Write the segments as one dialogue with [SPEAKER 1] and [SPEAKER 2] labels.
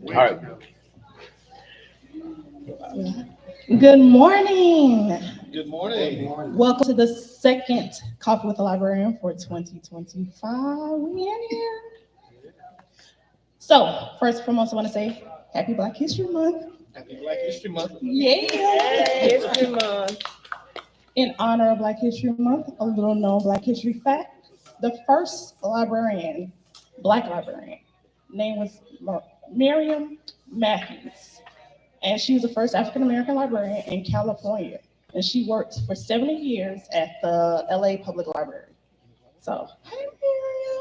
[SPEAKER 1] All right.
[SPEAKER 2] Good morning.
[SPEAKER 1] Good morning.
[SPEAKER 2] Welcome to the second Coffee with the Librarian for 2025. We in here. So, first and foremost, I want to say Happy Black History Month.
[SPEAKER 1] Happy Black History Month.
[SPEAKER 2] Yeah.
[SPEAKER 3] History Month.
[SPEAKER 2] In honor of Black History Month, a little known Black History fact: the first librarian, Black librarian, name was Miriam Matthews, and she was the first African American librarian in California. And she worked for 70 years at the LA Public Library. So, hey,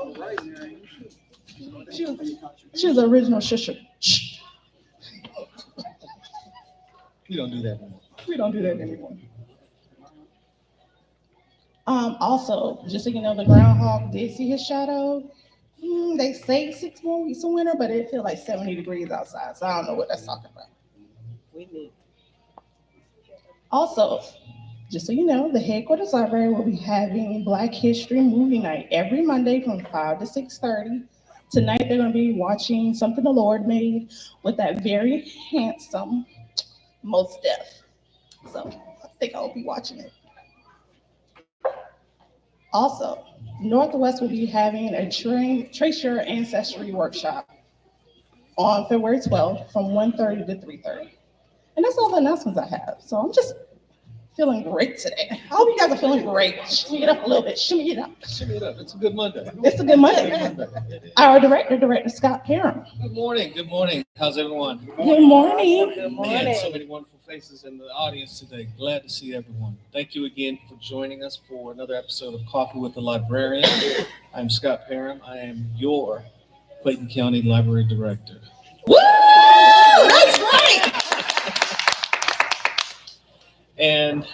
[SPEAKER 2] Miriam. She was the original shusher. Shh.
[SPEAKER 1] We don't do that anymore.
[SPEAKER 2] We don't do that anymore. Also, just so you know, the groundhog did see his shadow. They say 6 more weeks of winter, but it feels like 70 degrees outside. So I don't know what that's talking about.
[SPEAKER 3] We need.
[SPEAKER 2] Also, just so you know, the headquarters library will be having Black History Movie Night every Monday from 5 to 6:30. Tonight they're going to be watching Something the Lord Made with that very handsome Most Def. So I think I'll be watching it. Also, Northwest will be having a Trace Your Ancestry workshop on February 12th from 1:30 to 3:30. And that's all the announcements I have. So I'm just feeling great today. I hope you guys are feeling great. Shimmy it up a little bit. Shimmy it up.
[SPEAKER 1] Shimmy it up. It's a good Monday.
[SPEAKER 2] It's a good Monday. Our director, Director Scott Parham.
[SPEAKER 1] Good morning. Good morning. How's everyone?
[SPEAKER 2] Good morning.
[SPEAKER 3] Good
[SPEAKER 1] Man,
[SPEAKER 3] morning.
[SPEAKER 1] so many wonderful faces in the audience today. Glad to see everyone. Thank you again for joining us for another episode of Coffee with the Librarian. I'm Scott Parham. I am your Clayton County Library Director.
[SPEAKER 2] Woo! That's right.
[SPEAKER 1] And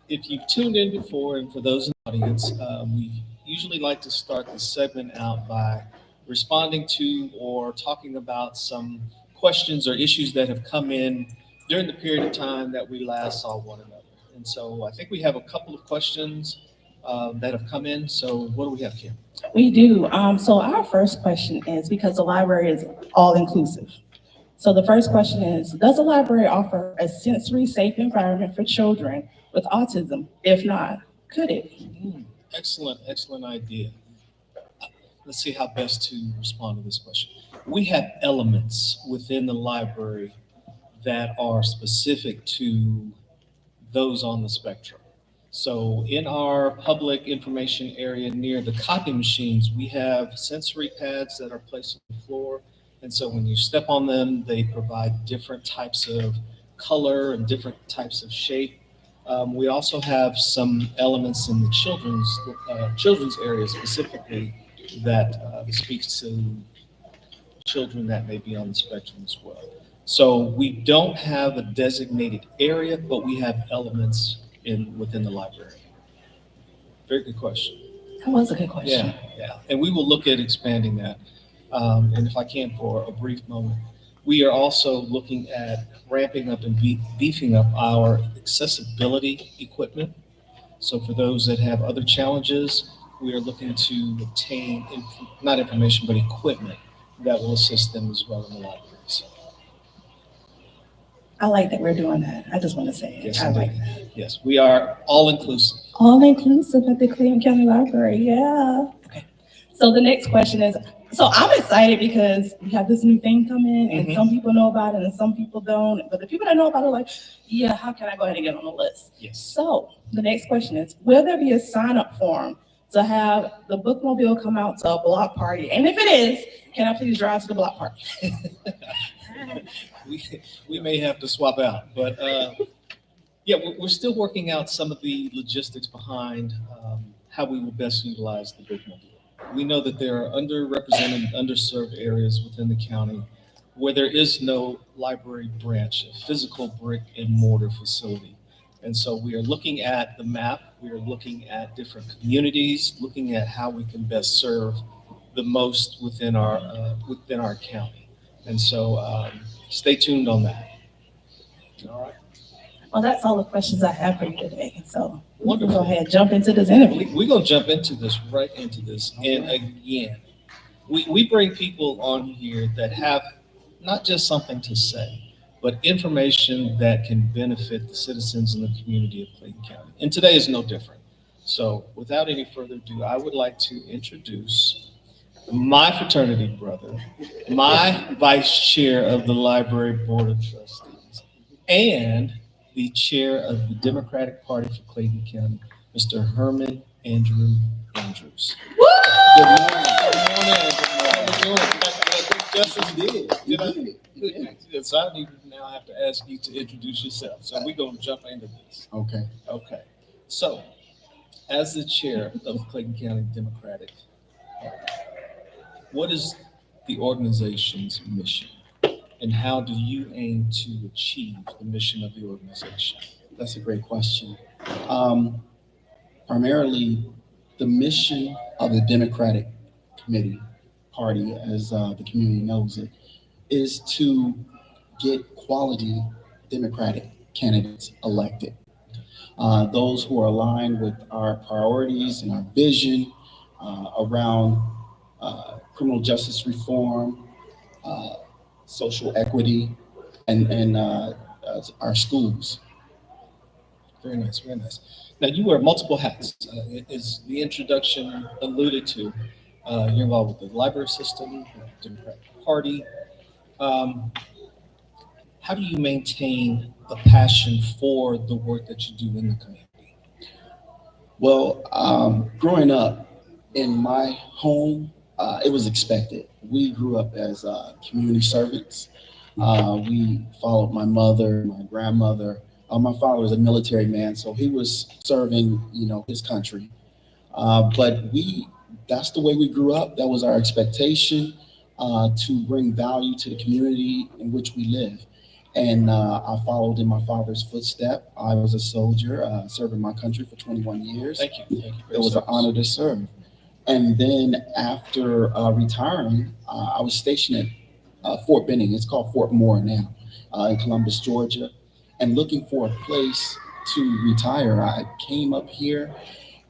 [SPEAKER 1] if you've tuned in before, and for those in the audience, we usually like to start the segment out by responding to or talking about some questions or issues that have come in during the period of time that we last saw one another. And so I think we have a couple of questions that have come in. So what do we have, Kim?
[SPEAKER 2] We do. So our first question is, because the library is all inclusive. So the first question is, does the library offer a sensory safe environment for children with autism? If not, could it?
[SPEAKER 1] Excellent idea. Let's see how best to respond to this question. We have elements within the library that are specific to those on the spectrum. So in our public information area near the copy machines, we have sensory pads that are placed on the floor. And so when you step on them, they provide different types of color and different types of shape. We also have some elements in the children's area specifically that speaks to children that may be on the spectrum as well. So we don't have a designated area, but we have elements within the library. Very good question.
[SPEAKER 2] That was a good question.
[SPEAKER 1] Yeah. And we will look at expanding that. And if I can, for a brief moment, we are also looking at ramping up and beefing up our accessibility equipment. So for those that have other challenges, we are looking to obtain, not information, but equipment that will assist them as well in the library. So,
[SPEAKER 2] I like that we're doing that. I just want to say it.
[SPEAKER 1] yes,
[SPEAKER 2] I like
[SPEAKER 1] indeed.
[SPEAKER 2] that.
[SPEAKER 1] Yes, we are all inclusive.
[SPEAKER 2] All inclusive at the Clayton County Library. Yeah. Okay. So the next question is, so I'm excited because we have this new thing coming, and some people know about it and some people don't. But the people that know about it are like, yeah, how can I go ahead and get on the list?
[SPEAKER 1] Yes.
[SPEAKER 2] So the next question is, will there be a sign-up form to have the bookmobile come out to a block party? And if it is, can I please drive to the block party?
[SPEAKER 1] we may have to swap out, but yeah, we're still working out some of the logistics behind how we will best utilize the bookmobile. We know that there are underrepresented, underserved areas within the county where there is no library branch, a physical brick and mortar facility. And so we are looking at the map, we are looking at different communities, looking at how we can best serve the most within our county. And so stay tuned on that. All right.
[SPEAKER 2] Well, that's all the questions I have for you today. So we'll
[SPEAKER 1] Wonderful.
[SPEAKER 2] go ahead and jump into this interview.
[SPEAKER 1] We're going to jump right into this. And again, we bring people on here that have not just something to say, but information that can benefit the citizens in the community of Clayton County. And today is no different. So without any further ado, I would like to introduce my fraternity brother, my vice chair of the Library Board of Trustees, and the chair of the Democratic Party for Clayton County, Mr. Herman Andrew Andrews. Good morning. Good morning. How you doing? Justice did I? Yes, I need now have to ask you to introduce yourself. So we're gonna jump into this.
[SPEAKER 4] Okay.
[SPEAKER 1] Okay. So, as the chair of Clayton County Democratic, what is the organization's mission? And how do you aim to achieve the mission of the organization?
[SPEAKER 4] That's a great question. Um, Primarily, the mission of the Democratic Committee Party, as the community knows it, is to get quality Democratic candidates elected. Those who are aligned with our priorities and our vision around criminal justice reform, uh, social equity, and our schools.
[SPEAKER 1] Very nice, very nice. Now, you wear multiple hats. As the introduction alluded to, you're involved with the library system, the Democratic Party. Um, how do you maintain a passion for the work that you do in the community?
[SPEAKER 4] Well, growing up in my home, it was expected. We grew up as community servants. We followed my mother, my grandmother. My father was a military man, so he was serving, his country. That's the way we grew up. That was our expectation to bring value to the community in which we live. And I followed in my father's footstep. I was a soldier serving my country for 21 years.
[SPEAKER 1] Thank you. Thank you for
[SPEAKER 4] It was an honor to serve. And then after retiring, I was stationed at Fort Benning. It's called Fort Moore now, in Columbus, Georgia. And looking for a place to retire, I came up here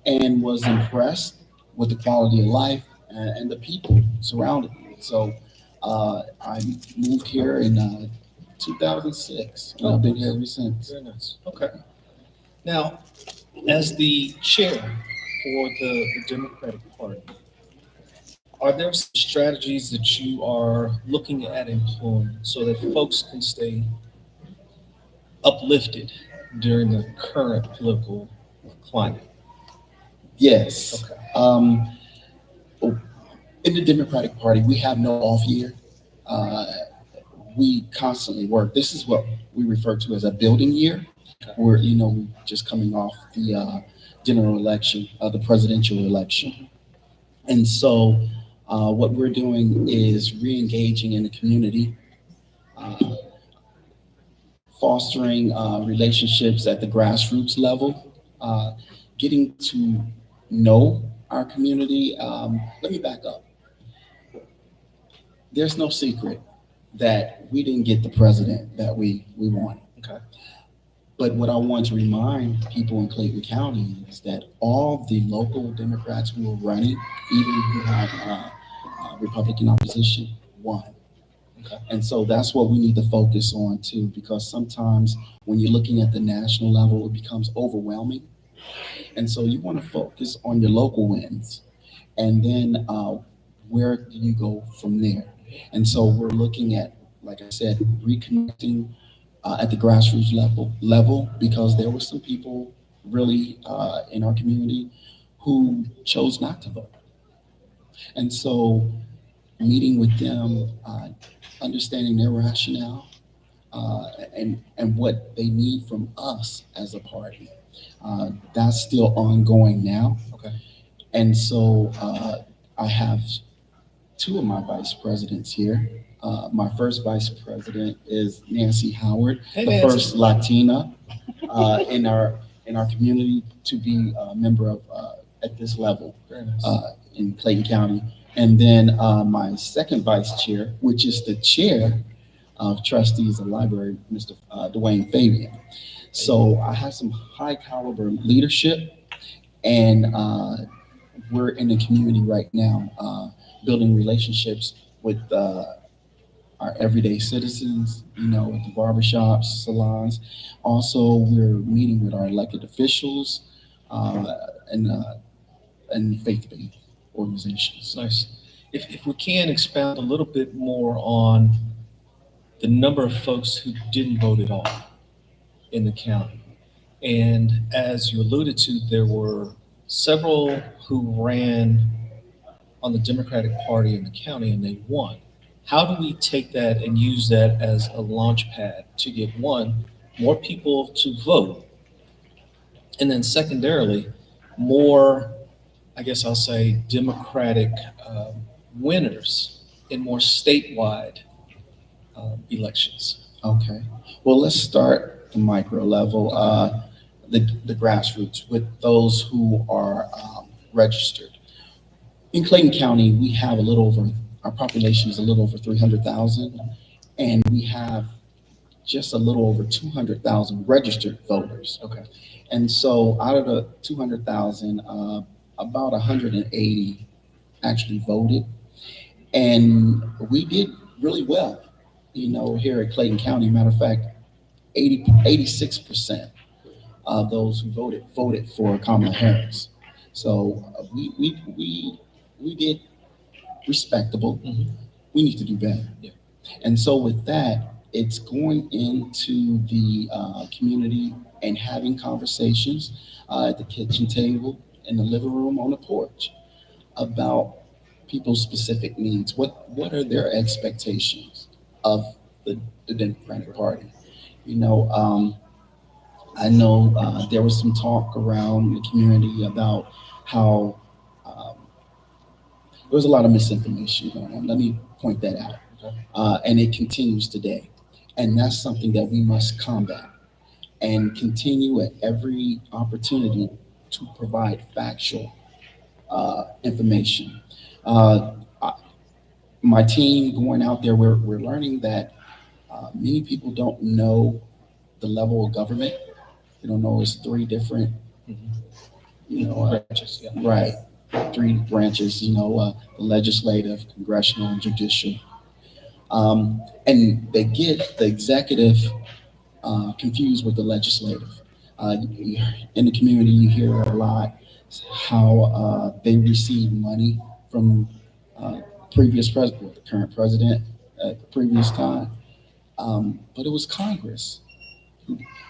[SPEAKER 4] and was impressed with the quality of life and the people surrounding me. So I moved here in 2006, and I've been here ever since.
[SPEAKER 1] Very nice. Okay. Now, as the chair for the Democratic Party, are there some strategies that you are looking at employing so that folks can stay uplifted during the current political climate?
[SPEAKER 4] Yes.
[SPEAKER 1] Okay.
[SPEAKER 4] In the Democratic Party, we have no off year. Uh, we constantly work. This is what we refer to as a building year,
[SPEAKER 1] Okay.
[SPEAKER 4] where we're just coming off the general election, the presidential election, and so what we're doing is re-engaging in the community, uh, fostering relationships at the grassroots level, getting to know our community. Let me back up. There's no secret that we didn't get the president that we wanted.
[SPEAKER 1] Okay.
[SPEAKER 4] But what I want to remind people in Clayton County is that all the local Democrats who were running, even who had Republican opposition, won.
[SPEAKER 1] Okay.
[SPEAKER 4] And so that's what we need to focus on too, because sometimes when you're looking at the national level, it becomes overwhelming. And so you want to focus on your local wins, and then where do you go from there? And so we're looking at, like I said, reconnecting at the grassroots level, because there were some people really in our community who chose not to vote. And so meeting with them, understanding their rationale, and what they need from us as a party. That's still ongoing now.
[SPEAKER 1] Okay.
[SPEAKER 4] And so I have two of my vice presidents here. My first vice president is Nancy Howard,
[SPEAKER 1] Hey,
[SPEAKER 4] the
[SPEAKER 1] Nancy.
[SPEAKER 4] first Latina in our community to be a member of at this level
[SPEAKER 1] Very nice.
[SPEAKER 4] in Clayton County. And then my second vice chair, which is the chair of trustees of the library, Mr. Dwayne Fabian. So I have some high caliber leadership, and we're in the community right now, building relationships with our everyday citizens, at the barbershops, salons. Also, we're meeting with our elected officials uh, and, uh, and faith-based organizations.
[SPEAKER 1] Nice. If we can expound a little bit more on the number of folks who didn't vote at all in the county. And as you alluded to, there were several who ran on the Democratic Party in the county and they won. How do we take that and use that as a launch pad to get one, more people to vote, and then secondarily, more, I guess I'll say, Democratic winners in more statewide elections?
[SPEAKER 4] Okay. Well, let's start the micro level, the grassroots, with those who are registered. In Clayton County, we have our population is a little over 300,000, and we have just a little over 200,000 registered voters.
[SPEAKER 1] Okay.
[SPEAKER 4] And so out of the 200,000, about 180 actually voted. And we did really well, here at Clayton County. Matter of fact, 86% of those who voted for Kamala Harris. So we did respectable.
[SPEAKER 1] Mhm.
[SPEAKER 4] We need to do better.
[SPEAKER 1] Yeah.
[SPEAKER 4] And so with that, it's going into the community and having conversations at the kitchen table, in the living room, on the porch about people's specific needs. What are their expectations of the Democratic Party? You know, um, I know there was some talk around the community about how there was a lot of misinformation going on. Let me point that out.
[SPEAKER 1] Okay.
[SPEAKER 4] And it continues today. And that's something that we must combat and continue at every opportunity to provide factual information. Uh, I- my team going out there, we're learning that many people don't know the level of government. They don't know it's three different,
[SPEAKER 1] Mhm. Branches, yeah.
[SPEAKER 4] right, three branches, the legislative, congressional, and judicial. And they get the executive confused with the legislative. In the community, you hear a lot how they receive money from previous president, the current president at the previous time, but it was Congress.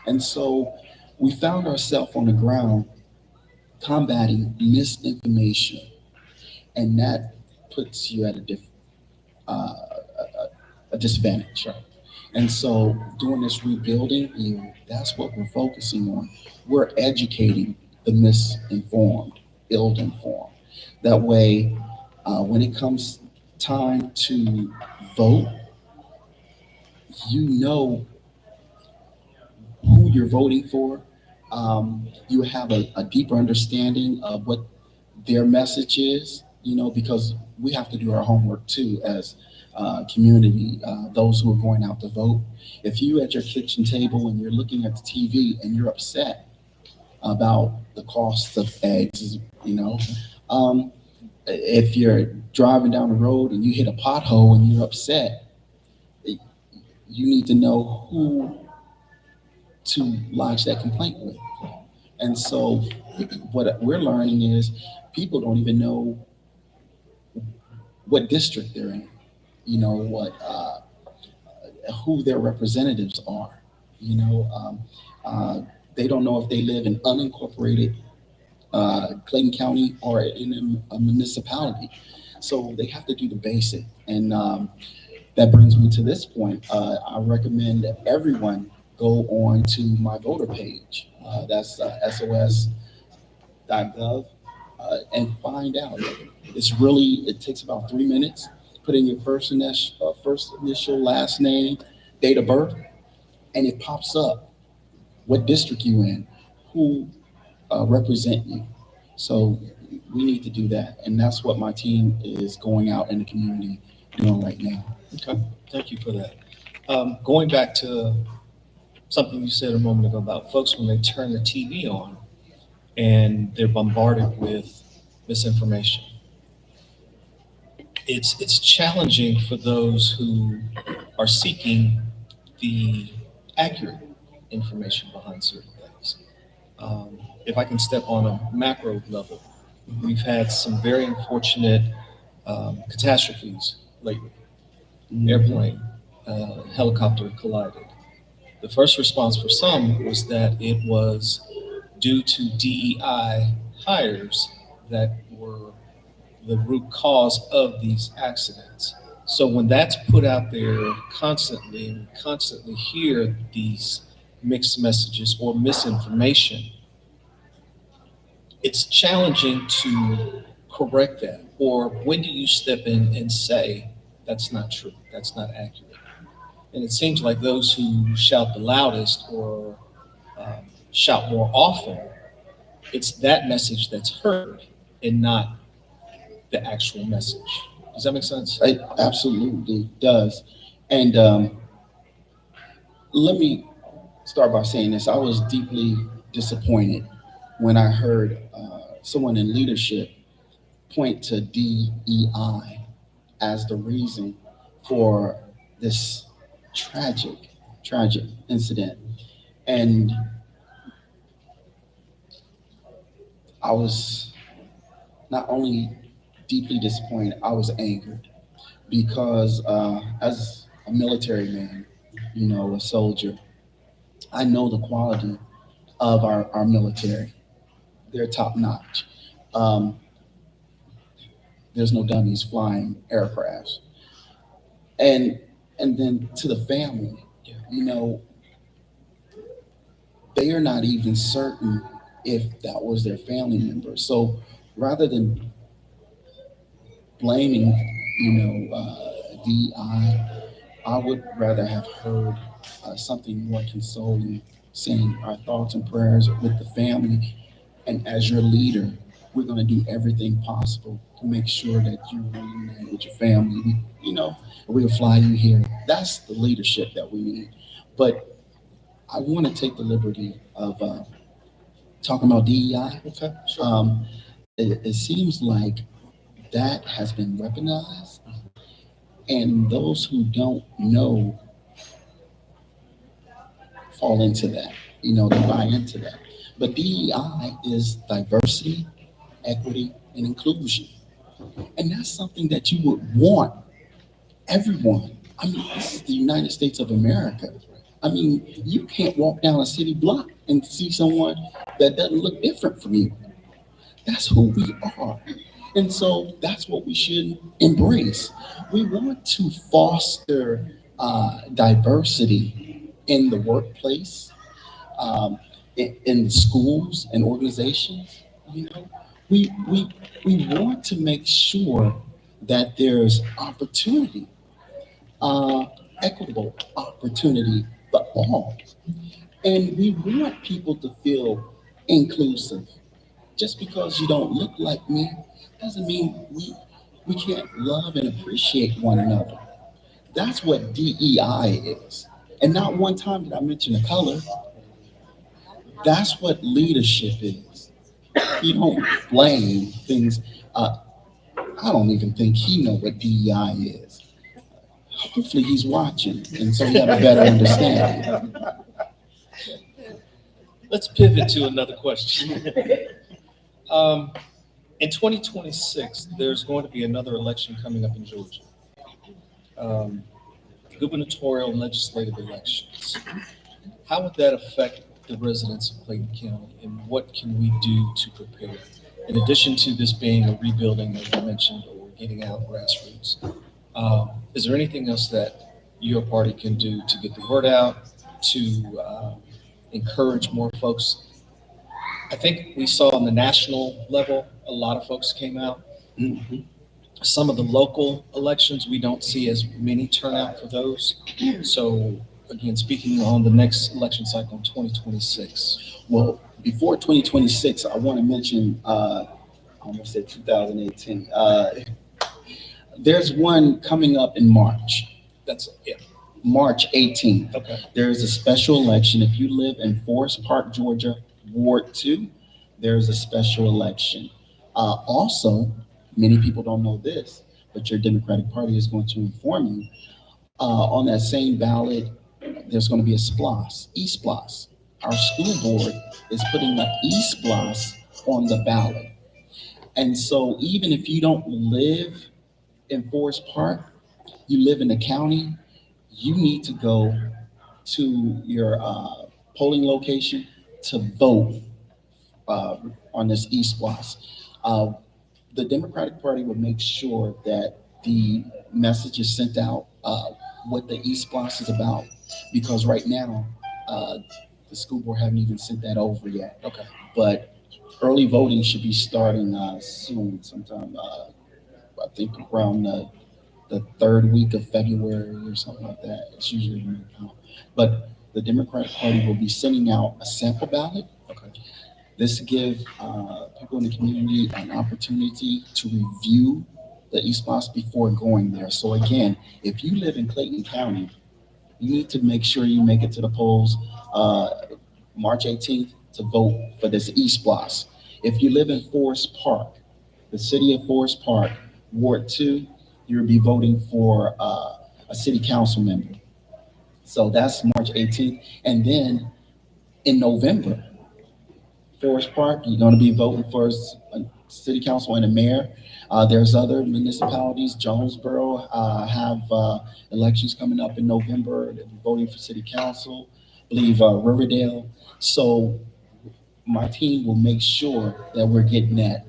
[SPEAKER 4] And so we found ourselves on the ground combating misinformation, and that puts you at uh, a disadvantage.
[SPEAKER 1] Right.
[SPEAKER 4] And so, doing this rebuilding year, that's what we're focusing on. We're educating the misinformed, ill-informed. That way, when it comes time to vote, you know who you're voting for. You have a deeper understanding of what their message is, because we have to do our homework too as community, those who are going out to vote. If you at your kitchen table and you're looking at the TV and you're upset about the cost of eggs, um, if you're driving down the road and you hit a pothole and you're upset, you need to know who to lodge that complaint with. And so what we're learning is people don't even know what district they're in, what who their representatives are. You know, um, they don't know if they live in unincorporated Clayton County or in a municipality. So they have to do the basic. And that brings me to this point. I recommend that everyone go on to my voter page. That's sos.gov, and find out. It takes about 3 minutes. Put in your first initial, last name, date of birth, and it pops up what district you in, who represent you. So we need to do that, and that's what my team is going out in the community doing right now.
[SPEAKER 1] Okay, thank you for that. Going back to something you said a moment ago about folks when they turn the TV on and they're bombarded with misinformation. it's challenging for those who are seeking the accurate information behind certain things. If I can step on a macro level, we've had some very unfortunate catastrophes lately. Airplane, helicopter collided. The first response for some was that it was due to DEI hires that were the root cause of these accidents. So when that's put out there constantly, and we constantly hear these mixed messages or misinformation, it's challenging to correct that. Or when do you step in and say, that's not true, that's not accurate? And it seems like those who shout the loudest or shout more often, it's that message that's heard and not the actual message. Does that make sense?
[SPEAKER 4] It absolutely does. And let me start by saying this. I was deeply disappointed when I heard someone in leadership point to DEI as the reason for this tragic, tragic incident. And I was not only deeply disappointed, I was angered because as a military man, a soldier, I know the quality of our military. They're top notch. Um, there's no dummies flying aircrafts. And and then to the family,
[SPEAKER 1] Yeah.
[SPEAKER 4] They are not even certain if that was their family member. So rather than blaming, DI, I would rather have heard something more consoling, saying our thoughts and prayers with the family. And as your leader, we're going to do everything possible to make sure that you're reunited with your family. We'll fly you here. That's the leadership that we need. But I want to take the liberty of talking about DEI.
[SPEAKER 1] Okay, sure.
[SPEAKER 4] It seems like that has been weaponized, and those who don't know fall into that. They buy into that. But DEI is diversity, equity, and inclusion. And that's something that you would want everyone. I mean, this is the United States of America. I mean, you can't walk down a city block and see someone that doesn't look different from you. That's who we are. And so that's what we should embrace. We want to foster diversity in the workplace, in the schools and organizations. You know, we want to make sure that there's opportunity, uh, equitable opportunity for all, and we want people to feel inclusive. Just because you don't look like me doesn't mean we can't love and appreciate one another. That's what DEI is. And not one time did I mention a color. That's what leadership is. You don't blame things. Uh, I don't even think he know what DEI is. Hopefully he's watching, and so he have a better understanding.
[SPEAKER 1] Let's pivot to another question. Um, in 2026, there's going to be another election coming up in Georgia. Um, Gubernatorial and legislative elections. How would that affect the residents of Clayton County, and what can we do to prepare? In addition to this being a rebuilding, as you mentioned, or getting out grassroots, is there anything else that your party can do to get the word out, to encourage more folks? I think we saw on the national level, a lot of folks came out.
[SPEAKER 4] Mhm.
[SPEAKER 1] Some of the local elections, we don't see as many turnout for those. So again, speaking on the next election cycle in 2026.
[SPEAKER 4] Well, before 2026, I want to mention, I almost said 2018. There's one coming up in March,
[SPEAKER 1] That's, yeah,
[SPEAKER 4] March 18th.
[SPEAKER 1] okay.
[SPEAKER 4] There is a special election. If you live in Forest Park, Georgia, Ward 2, there's a special election. Also, many people don't know this, but your Democratic Party is going to inform you. On that same ballot, there's going to be a SPLOS, E-SPLOS. Our school board is putting the E-SPLOS on the ballot. And so even if you don't live in Forest Park, you live in the county, you need to go to your polling location to vote on this E-SPLOS. Uh, the Democratic Party will make sure that the message is sent out, what the E-SPLOS is about, because right now, the school board haven't even sent that over yet.
[SPEAKER 1] Okay.
[SPEAKER 4] But early voting should be starting soon, sometime, I think around the third week of February or something like that. It's usually when they count. But the Democratic Party will be sending out a sample ballot.
[SPEAKER 1] Okay.
[SPEAKER 4] This gives people in the community an opportunity to review the eSpots before going there. So again, if you live in Clayton County, you need to make sure you make it to the polls March 18th to vote for this eSpots. If you live in Forest Park, the city of Forest Park, Ward 2, you'll be voting for a city council member. So that's March 18th. And then in November, Forest Park, you're going to be voting for a city council and a mayor. There's other municipalities. Jonesboro have elections coming up in November. They'll be voting for city council. I believe Riverdale. So my team will make sure that we're getting that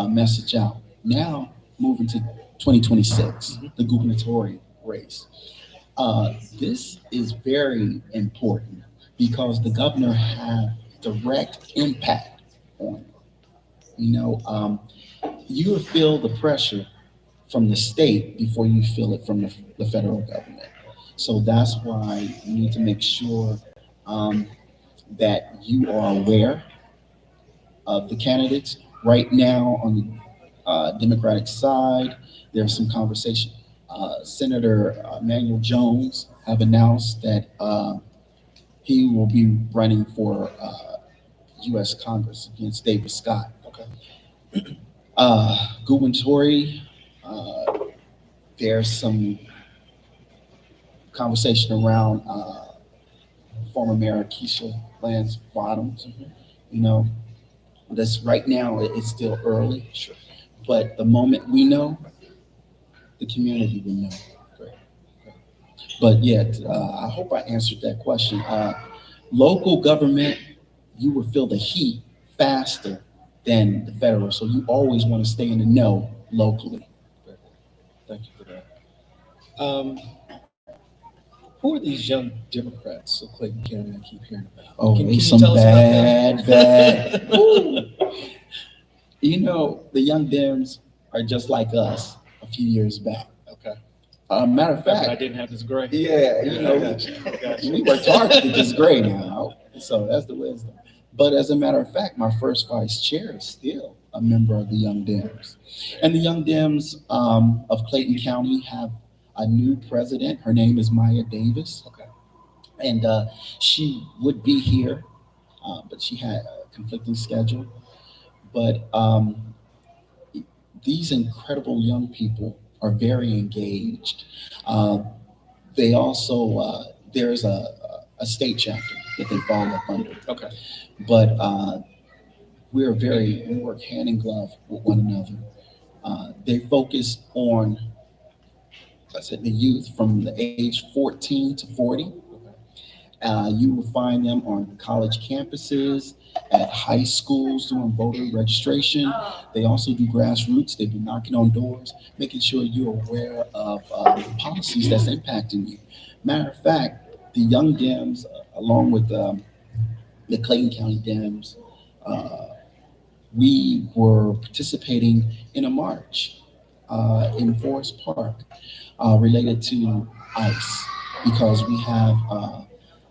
[SPEAKER 4] message out. Now, moving to 2026, the gubernatorial race. This is very important because the governor has direct impact on it. You know, you will feel the pressure from the state before you feel it from the federal government. So that's why you need to make sure that you are aware of the candidates. Right now, on the Democratic side, there's some conversation. Senator Manuel Jones have announced that he will be running for U.S. Congress against David Scott.
[SPEAKER 1] Okay.
[SPEAKER 4] Gubernatorial, there's some conversation around former Mayor Keisha Lance Bottoms. You know, that's right now, it's still early.
[SPEAKER 1] Sure.
[SPEAKER 4] But the moment we know, the community will know.
[SPEAKER 1] Great.
[SPEAKER 4] But yet, I hope I answered that question. Local government, you will feel the heat faster than the federal. So you always want to stay in the know locally.
[SPEAKER 1] Thank you for that. Who are these young Democrats of Clayton County I keep hearing about?
[SPEAKER 4] Oh,
[SPEAKER 1] Can
[SPEAKER 4] they
[SPEAKER 1] you
[SPEAKER 4] some
[SPEAKER 1] tell us about
[SPEAKER 4] bad.
[SPEAKER 1] that?
[SPEAKER 4] Ooh. You know, the young Dems are just like us a few years back.
[SPEAKER 1] Okay.
[SPEAKER 4] Matter of
[SPEAKER 1] I
[SPEAKER 4] fact,
[SPEAKER 1] didn't have this grade.
[SPEAKER 4] yeah, you know,
[SPEAKER 1] Gotcha.
[SPEAKER 4] we worked hard to get this grade now. So that's the wisdom. But as a matter of fact, my first vice chair is still a member of the Young Dems. And the Young Dems of Clayton County have a new president. Her name is Maya Davis.
[SPEAKER 1] Okay.
[SPEAKER 4] And she would be here, but she had a conflicting schedule. But these incredible young people are very engaged. They also, there's a state chapter that they fall up under.
[SPEAKER 1] Okay.
[SPEAKER 4] But we work hand in glove with one another. They focus on, I said, the youth from the age 14 to 40. You will find them on college campuses, at high schools doing voter registration. They also do grassroots. They be knocking on doors, making sure you're aware of the policies that's impacting you. Matter of fact, the Young Dems, along with the Clayton County Dems, we were participating in a march in Forest Park related to ICE because we have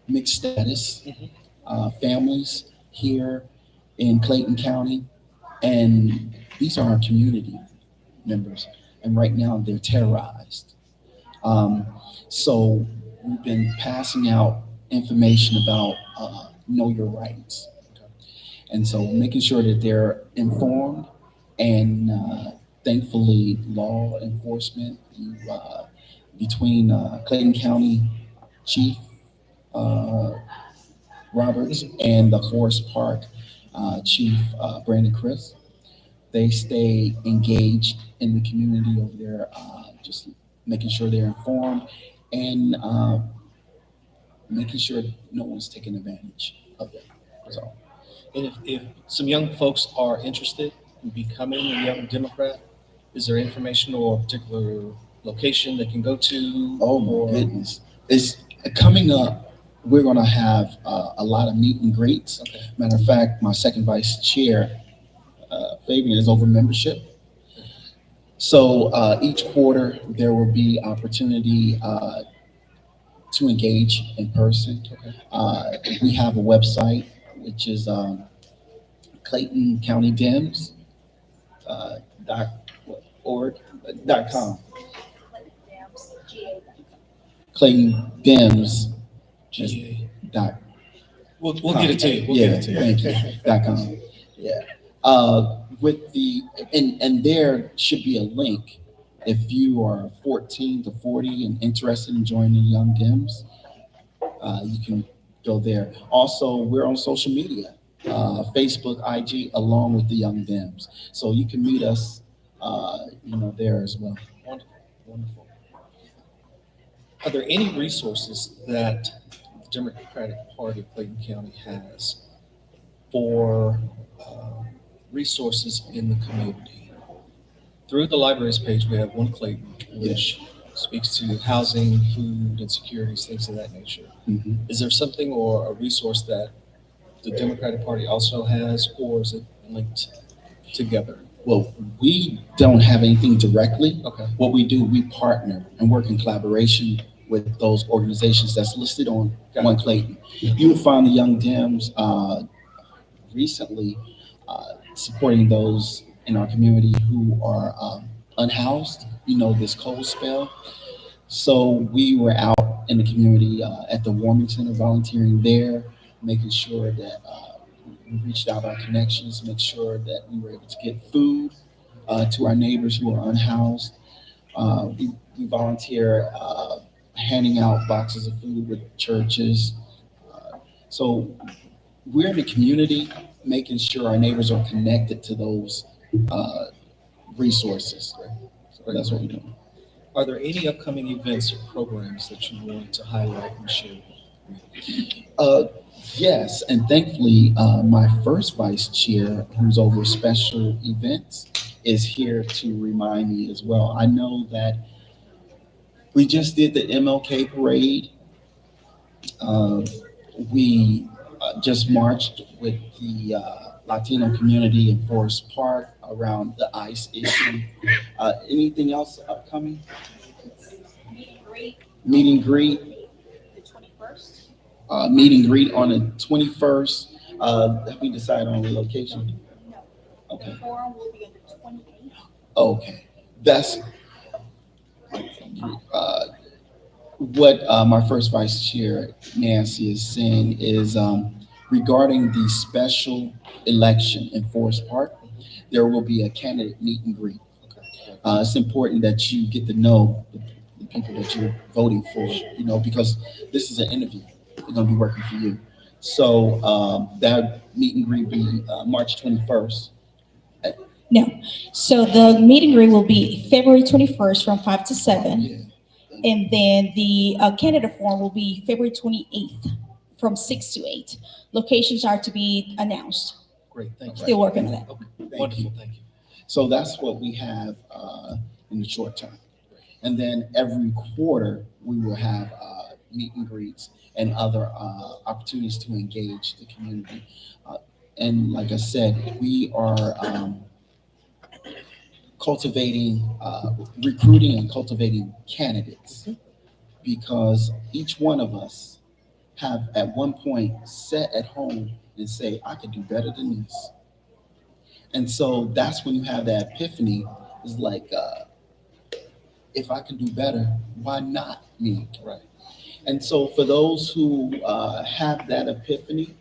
[SPEAKER 4] mixed status families here in Clayton County, and these are our community members. And right now they're terrorized. So we've been passing out information about know your rights. And so making sure that they're informed and thankfully, law enforcement, between Clayton County Chief uh, Roberts and the Forest Park Chief Brandon Chris, they stay engaged in the community over there, just making sure they're informed and making sure no one's taking advantage of them. So,
[SPEAKER 1] And if some young folks are interested in becoming a young Democrat, is there information or a particular location they can go to?
[SPEAKER 4] oh my
[SPEAKER 1] or-
[SPEAKER 4] goodness, it's coming up. We're going to have a lot of meet and greets.
[SPEAKER 1] Okay.
[SPEAKER 4] Matter of fact, my second vice chair, Fabian, is over membership. So each quarter there will be opportunity to engage in person.
[SPEAKER 1] Okay.
[SPEAKER 4] We have a website which is Clayton County Dems dot org dot com. Clayton Dems
[SPEAKER 1] GA.
[SPEAKER 4] dot
[SPEAKER 1] We'll get it to you. We'll
[SPEAKER 4] yeah,
[SPEAKER 1] get it to you.
[SPEAKER 4] thank you. Dot com. Yeah. With the and there should be a link if you are 14 to 40 and interested in joining Young Dems. You can go there. Also, we're on social media, Facebook, IG, along with the Young Dems. So you can meet us, there as well.
[SPEAKER 1] Wonderful. Wonderful. Are there any resources that the Democratic Party of Clayton County has for resources in the community? Through the library's page, we have One Clayton, which speaks to housing, food, and securities, things of that nature.
[SPEAKER 4] Mhm.
[SPEAKER 1] Is there something or a resource that the Democratic Party also has, or is it linked together?
[SPEAKER 4] Well, we don't have anything directly.
[SPEAKER 1] Okay.
[SPEAKER 4] What we do, we partner and work in collaboration with those organizations that's listed on
[SPEAKER 1] Got
[SPEAKER 4] One
[SPEAKER 1] it.
[SPEAKER 4] Clayton. You will find the Young Dems recently supporting those in our community who are unhoused, this cold spell. So we were out in the community at the warming center, volunteering there, making sure that we reached out our connections, make sure that we were able to get food to our neighbors who are unhoused. We volunteer handing out boxes of food with churches. So we're in the community, making sure our neighbors are connected to those uh, resources. So that's what we're doing.
[SPEAKER 1] Are there any upcoming events or programs that you want to highlight and share?
[SPEAKER 4] Uh, yes, and thankfully, my first vice chair, who's over special events, is here to remind me as well. I know that we just did the MLK parade. Uh, we just marched with the Latino community in Forest Park around the ICE issue. Anything else upcoming? Meet and greet. Meet and greet on the 21st. Have we decided on the location? Okay. Okay. That's what my first vice chair, Nancy, is saying is regarding the special election in Forest Park, there will be a candidate meet and greet. It's important that you get to know the people that you're voting for, because this is an interview. They're going to be working for you. So that meet and greet be March 21st.
[SPEAKER 5] No. So the meet and greet will be February 21st from 5 to 7.
[SPEAKER 4] Yeah.
[SPEAKER 5] And then the candidate forum will be February 28th from 6 to 8. Locations are to be announced.
[SPEAKER 1] Great, thank you.
[SPEAKER 5] Still working on that.
[SPEAKER 1] Okay,
[SPEAKER 4] Thank
[SPEAKER 1] wonderful,
[SPEAKER 4] you.
[SPEAKER 1] thank you.
[SPEAKER 4] So that's what we have in the short term. And then every quarter, we will have meet and greets and other opportunities to engage the community. And like I said, we are recruiting and cultivating candidates because each one of us have at one point sat at home and say, I could do better than this. And so that's when you have that epiphany. It's like, if I can do better, why not me?
[SPEAKER 1] Right.
[SPEAKER 4] And so for those who have that epiphany,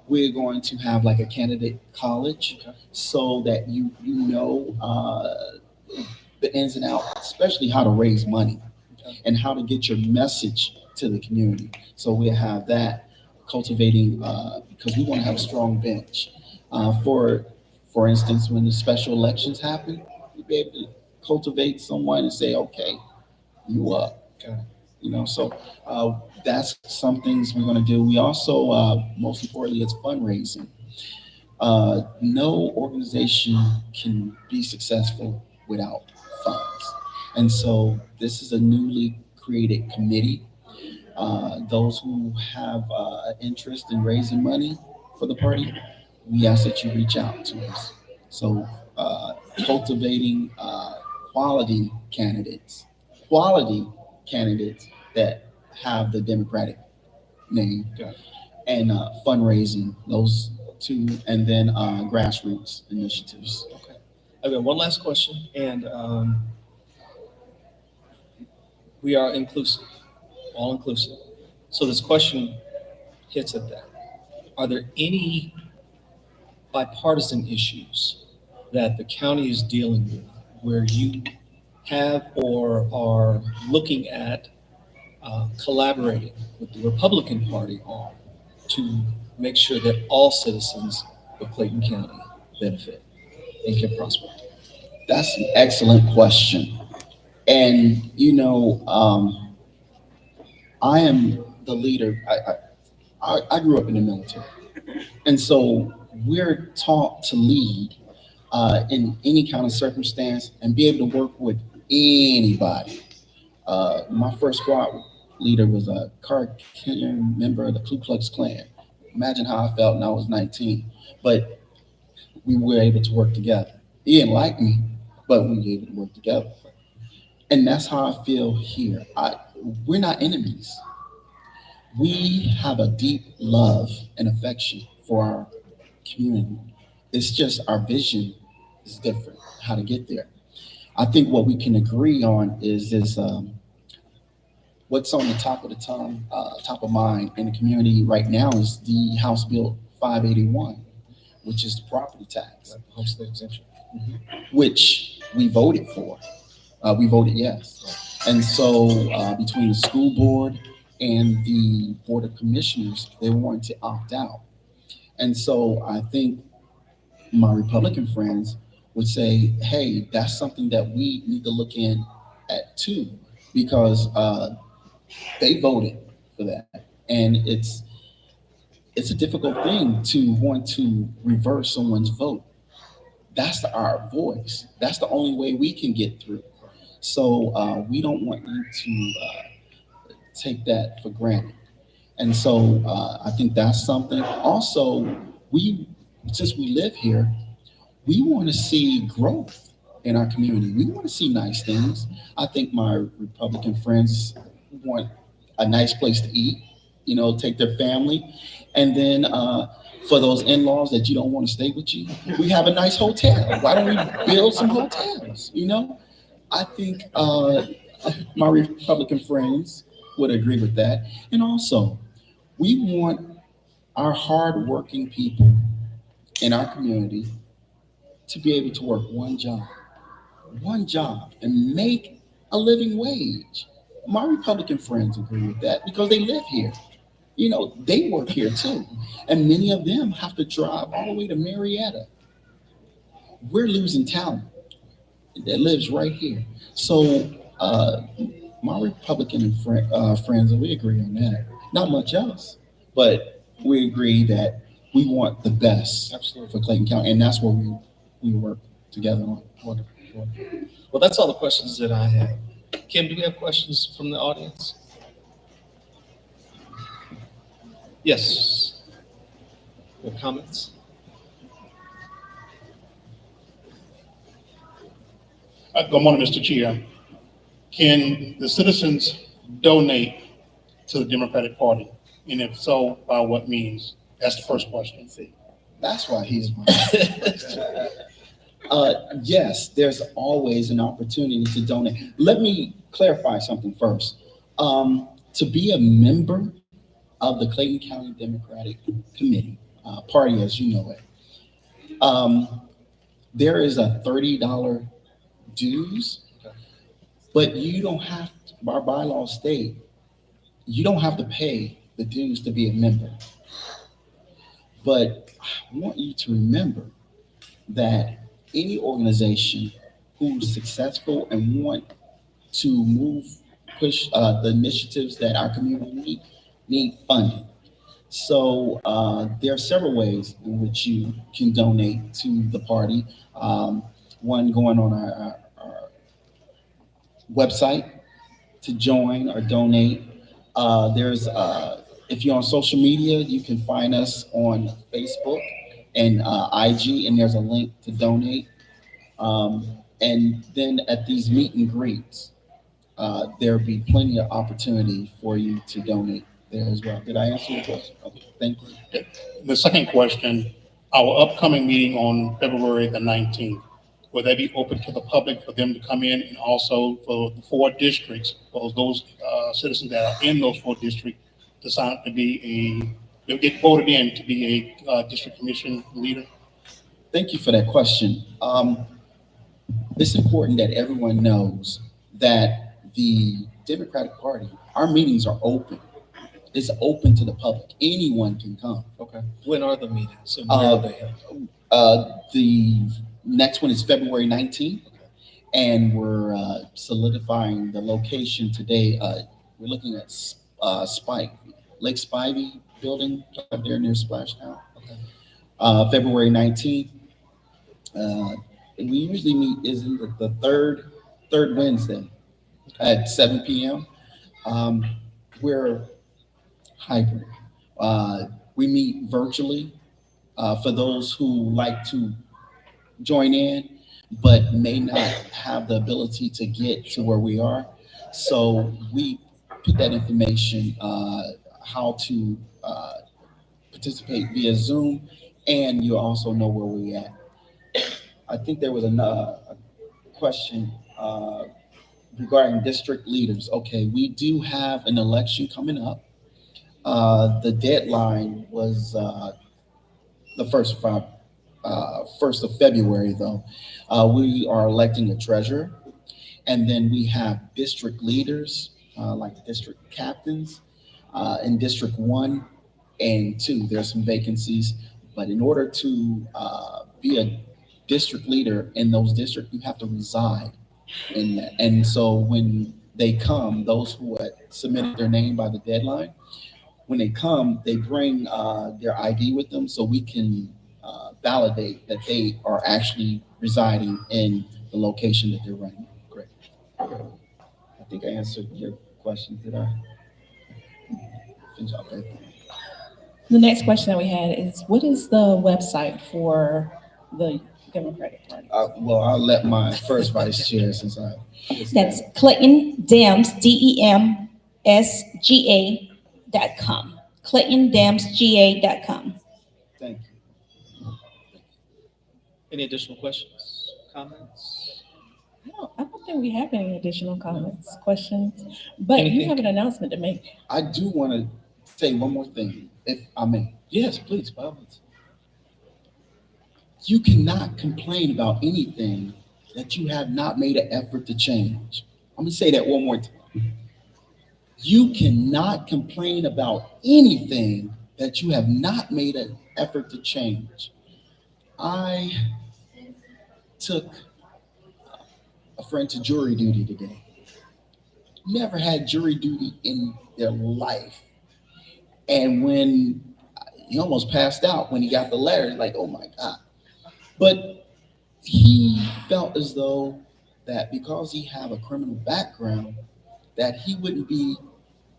[SPEAKER 4] we're going to have like a candidate college
[SPEAKER 1] Okay.
[SPEAKER 4] so that you know the ins and outs, especially how to raise money and how to get your message to the community. So we have that cultivating because we want to have a strong bench. For instance, when the special elections happen, we'll be able to cultivate someone and say, okay, you up.
[SPEAKER 1] Okay.
[SPEAKER 4] So that's some things we're going to do. We also, most importantly, it's fundraising. No organization can be successful without funds. And so this is a newly created committee. Those who have interest in raising money for the party, we ask that you reach out to us. So cultivating quality candidates that have the Democratic name,
[SPEAKER 1] Got it.
[SPEAKER 4] and fundraising, those two, and then grassroots initiatives.
[SPEAKER 1] Okay. I've got one last question, and we are inclusive, all inclusive. So this question hits at that. Are there any bipartisan issues that the county is dealing with where you have or are looking at collaborating with the Republican Party on to make sure that all citizens of Clayton County benefit and can prosper?
[SPEAKER 4] That's an excellent question. And I am the leader. I grew up in the military, and so we're taught to lead in any kind of circumstance and be able to work with anybody. My first squad leader was a Caucasian member of the Ku Klux Klan. Imagine how I felt when I was 19. But we were able to work together. He didn't like me, but we were able to work together. And that's how I feel here. We're not enemies. We have a deep love and affection for our community. It's just our vision is different, how to get there. I think what we can agree on is this. What's on the top of the tongue, top of mind in the community right now is the House Bill 581, which is the property tax,
[SPEAKER 1] Homestead exemption.
[SPEAKER 4] which we voted for. We voted yes. And so between the school board and the board of commissioners, they wanted to opt out. And so I think my Republican friends would say, hey, that's something that we need to look in at too, because they voted for that. And it's a difficult thing to want to reverse someone's vote. That's our voice. That's the only way we can get through. So we don't want you to take that for granted. And so I think that's something. Also, since we live here, we want to see growth in our community. We want to see nice things. I think my Republican friends want a nice place to eat, take their family. And then for those in-laws that you don't want to stay with you, we have a nice hotel. Why don't we build some hotels? I think my Republican friends would agree with that. And also, we want our hardworking people in our community to be able to work one job, and make a living wage. My Republican friends agree with that because they live here. They work here too. And many of them have to drive all the way to Marietta. We're losing talent that lives right here. So my Republican friends, and we agree on that. Not much else, but we agree that we want the best
[SPEAKER 1] Absolutely.
[SPEAKER 4] for Clayton County, and that's what we work together on.
[SPEAKER 1] Wonderful. Wonderful. Well, that's all the questions that I have. Kim, do we have questions from the audience? Yes. Or comments?
[SPEAKER 6] Good morning, Mr. Chair. Can the citizens donate to the Democratic Party? And if so, by what means? That's the first question.
[SPEAKER 4] That's why he's my yes, there's always an opportunity to donate. Let me clarify something first. To be a member of the Clayton County Democratic Committee, party as you know it, there is a $30 dues, but you don't have, our bylaws state, you don't have to pay the dues to be a member. But I want you to remember that any organization who's successful and want to push the initiatives that our community need funding. So there are several ways in which you can donate to the party. One, going on our website to join or donate. There's if you're on social media, you can find us on Facebook and IG, and there's a link to donate. And then at these meet and greets, there'll be plenty of opportunity for you to donate there as well. Did I answer your question? Okay, thank you.
[SPEAKER 6] The second question, our upcoming meeting on February the 19th, will that be open to the public for them to come in, and also for the 4 districts, for those citizens that are in those 4 districts to sign up to be they'll get voted in to be a district commission leader?
[SPEAKER 4] Thank you for that question. It's important that everyone knows that the Democratic Party, our meetings are open. It's open to the public. Anyone can come.
[SPEAKER 1] Okay. When are the meetings and where are they held?
[SPEAKER 4] The next one is February 19th, and we're solidifying the location today. We're looking at Lake Spivey building up there near Splashdown. Okay. February 19th. We usually meet isn't the third Wednesday at 7 p.m. We're hybrid. We meet virtually for those who like to join in, but may not have the ability to get to where we are. So we put that information, how to participate via Zoom, and you also know where we at. I think there was a question regarding district leaders. Okay, we do have an election coming up. The deadline was the first of February, though. We are electing a treasurer, and then we have district leaders, like district captains, in District 1 and 2. There's some vacancies, but in order to be a district leader in those districts, you have to reside in that. And so when they come, those who had submitted their name by the deadline, when they come, they bring their ID with them so we can validate that they are actually residing in the location that they're running. Great. I think I answered your question. Did I? Okay.
[SPEAKER 2] The next question that we had is, what is the website for the Democratic Party?
[SPEAKER 4] Well, I'll let my first vice chair, since I.
[SPEAKER 5] That's Clayton Dems, DEMSGA.com. ClaytonDemsGA.com.
[SPEAKER 4] Thank you.
[SPEAKER 1] Any additional questions, comments?
[SPEAKER 2] I don't think we have any additional comments, questions, but
[SPEAKER 1] Anything?
[SPEAKER 2] you have an announcement to make.
[SPEAKER 4] I do want to say one more thing, if I may.
[SPEAKER 1] Yes, please, by all means.
[SPEAKER 4] You cannot complain about anything that you have not made an effort to change. I'm going to say that one more time. You cannot complain about anything that you have not made an effort to change. I took a friend to jury duty today. Never had jury duty in their life. And when he almost passed out when he got the letter, like, oh my God. But he felt as though that because he have a criminal background, that he wouldn't be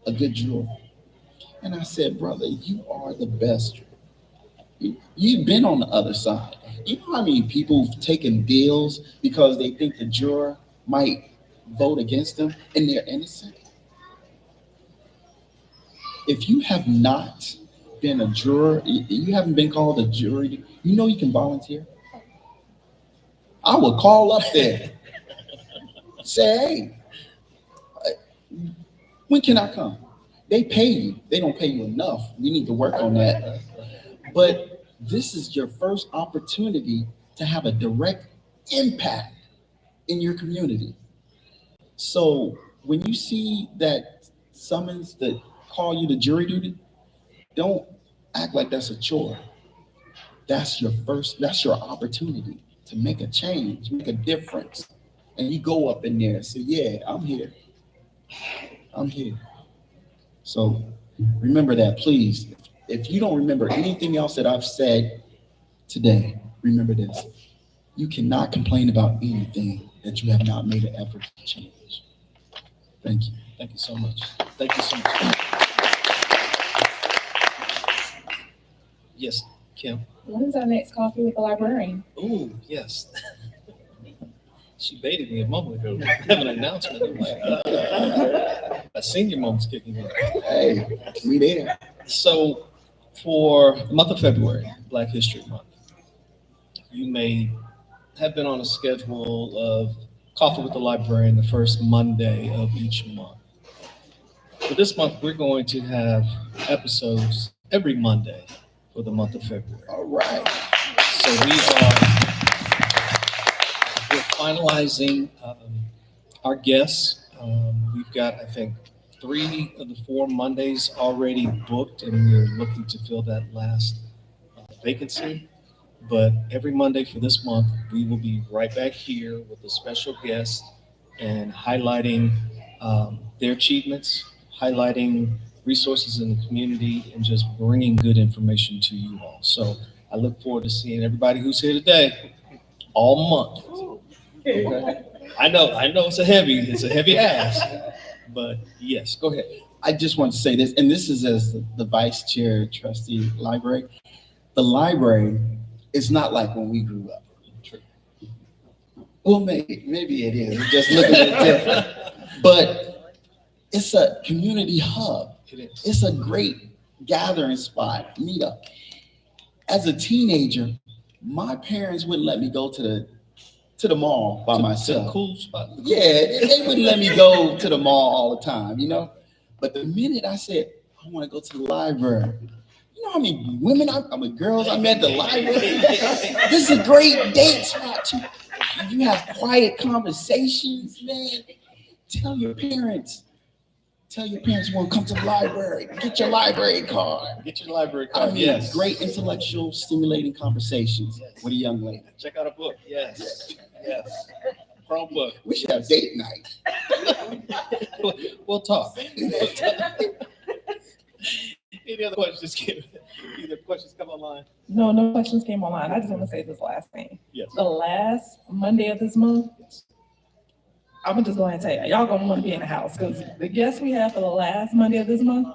[SPEAKER 4] a good juror. And I said, brother, you are the best. You've been on the other side. You know how many people have taken deals because they think the juror might vote against them and they're innocent? If you have not been a juror, you haven't been called a jury, you know you can volunteer. I would call up there, say, hey, when can I come? They pay you. They don't pay you enough. We need to work on that. But this is your first opportunity to have a direct impact in your community. So when you see that summons that call you to jury duty, don't act like that's a chore. That's your opportunity to make a change, make a difference. And you go up in there and say, yeah, I'm here. I'm here. So remember that, please. If you don't remember anything else that I've said today, remember this. You cannot complain about anything that you have not made an effort to change. Thank you.
[SPEAKER 1] Thank you so much. Thank you so much. Yes, Kim.
[SPEAKER 2] When's our next coffee with the librarian?
[SPEAKER 1] Oh, yes. She baited me a moment ago. I have an announcement. I'm like, a senior moment's kicking in.
[SPEAKER 4] Hey, we there.
[SPEAKER 1] So for the month of February, Black History Month, you may have been on a schedule of Coffee with the Librarian the first Monday of each month. For this month, we're going to have episodes every Monday for the month of February.
[SPEAKER 4] All right.
[SPEAKER 1] So we're finalizing our guests. We've got, I think, 3 of the 4 Mondays already booked, and we're looking to fill that last vacancy. But every Monday for this month, we will be right back here with a special guest and highlighting their achievements, highlighting resources in the community, and just bringing good information to you all. So I look forward to seeing everybody who's here today all month. Okay? I know it's a heavy ask, but yes, go ahead.
[SPEAKER 4] I just want to say this, and this is as the vice chair trustee library. The library is not like when we grew up.
[SPEAKER 1] True.
[SPEAKER 4] Well, maybe it is. It just look a bit different. But it's a community hub.
[SPEAKER 1] It is.
[SPEAKER 4] It's a great gathering spot, meetup. As a teenager, my parents wouldn't let me go to the mall by
[SPEAKER 1] It's a
[SPEAKER 4] myself.
[SPEAKER 1] cool spot.
[SPEAKER 4] Yeah, they wouldn't let me go to the mall all the time, you know? But the minute I said, I want to go to the library, you know how many women, girls I met at the library? This is a great date spot. You have quiet conversations, man. Tell your parents you want to come to the library. Get your library card.
[SPEAKER 1] Get your library
[SPEAKER 4] I
[SPEAKER 1] card.
[SPEAKER 4] mean,
[SPEAKER 1] Yes.
[SPEAKER 4] great intellectual, stimulating conversations with a young lady.
[SPEAKER 1] Check out a book. Yes. Yes. Chromebook.
[SPEAKER 4] We should have date night.
[SPEAKER 1] We'll talk. Any other questions? Either questions come online?
[SPEAKER 7] No questions came online. I just want to say this last thing.
[SPEAKER 1] Yes.
[SPEAKER 7] The last Monday of this month, I'm gonna just go ahead and tell y'all gonna want to be in the house because the guests we have for the last Monday of this month,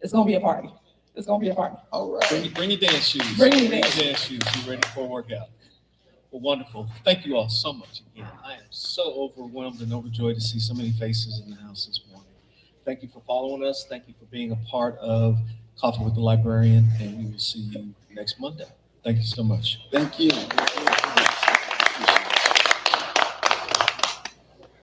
[SPEAKER 7] it's gonna be a party. It's gonna be a party.
[SPEAKER 4] All right.
[SPEAKER 1] Bring your dance shoes.
[SPEAKER 7] Bring your dance
[SPEAKER 1] shoes. You ready for a workout? Well, wonderful. Thank you all so much again. I am so overwhelmed and overjoyed to see so many faces in the house this morning. Thank you for following us. Thank you for being a part of Coffee with the Librarian, and we will see you next Monday. Thank you so much.
[SPEAKER 4] Thank you.